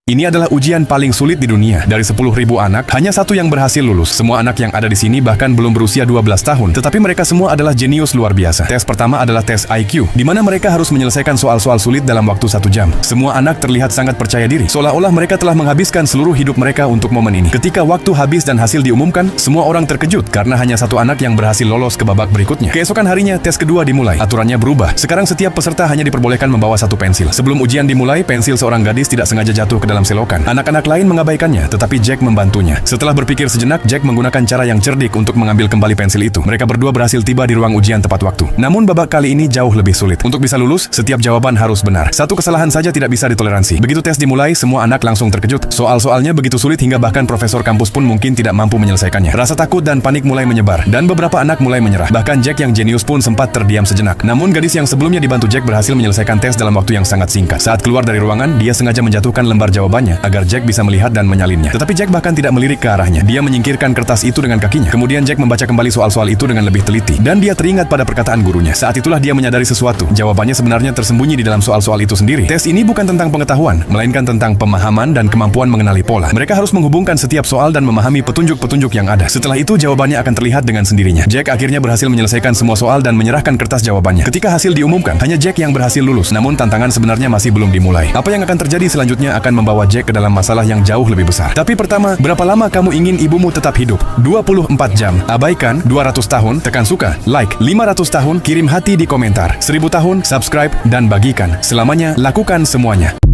Ini adalah ujian paling sulit di dunia. Dari 10.000 anak, hanya satu yang berhasil lulus. Semua anak yang ada di sini bahkan belum berusia 12 tahun, tetapi mereka semua adalah jenius luar biasa. Tes pertama adalah tes IQ, di mana mereka harus menyelesaikan soal-soal sulit dalam waktu 1 jam. Semua anak terlihat sangat percaya diri, seolah-olah mereka telah menghabiskan seluruh hidup mereka untuk momen ini. Ketika waktu habis dan hasil diumumkan, semua orang terkejut karena hanya satu anak yang berhasil lolos ke babak berikutnya. Keesokan harinya, tes kedua dimulai. Aturannya berubah. Sekarang setiap peserta hanya diperbolehkan membawa 1 pensil. Sebelum ujian dimulai, pensil seorang gadis tidak sengaja jatuh ke dalam selokan. Anak-anak lain mengabaikannya, tetapi Jack membantunya. Setelah berpikir sejenak, Jack menggunakan cara yang cerdik untuk mengambil kembali pensil itu. Mereka berdua berhasil tiba di ruang ujian tepat waktu. Namun babak kali ini jauh lebih sulit. Untuk bisa lulus, setiap jawaban harus benar. Satu kesalahan saja tidak bisa ditoleransi. Begitu tes dimulai, semua anak langsung terkejut. Soal-soalnya begitu sulit hingga bahkan profesor kampus pun mungkin tidak mampu menyelesaikannya. Rasa takut dan panik mulai menyebar, dan beberapa anak mulai menyerah. Bahkan Jack yang jenius pun sempat terdiam sejenak. Namun gadis yang sebelumnya dibantu Jack berhasil menyelesaikan tes dalam waktu yang sangat singkat. Saat keluar dari ruangan, dia sengaja menjatuhkan lembar jawabannya agar Jack bisa melihat dan menyalinnya. Tetapi Jack bahkan tidak melirik ke arahnya. Dia menyingkirkan kertas itu dengan kakinya. Kemudian Jack membaca kembali soal-soal itu dengan lebih teliti. Dan dia teringat pada perkataan gurunya. Saat itulah dia menyadari sesuatu. Jawabannya sebenarnya tersembunyi di dalam soal-soal itu sendiri. Tes ini bukan tentang pengetahuan, melainkan tentang pemahaman dan kemampuan mengenali pola. Mereka harus menghubungkan setiap soal dan memahami petunjuk-petunjuk yang ada. Setelah itu jawabannya akan terlihat dengan sendirinya. Jack akhirnya berhasil menyelesaikan semua soal dan menyerahkan kertas jawabannya. Ketika hasil diumumkan, hanya Jack yang berhasil lulus. Namun tantangan sebenarnya masih belum dimulai. Apa yang akan terjadi selanjutnya akan membawa Jack ke dalam masalah yang jauh lebih besar. Tapi pertama, berapa lama kamu ingin ibumu tetap hidup? 24 jam. Abaikan 200 tahun, tekan suka, like. 500 tahun, kirim hati di komentar. 1000 tahun, subscribe dan bagikan. Selamanya, lakukan semuanya.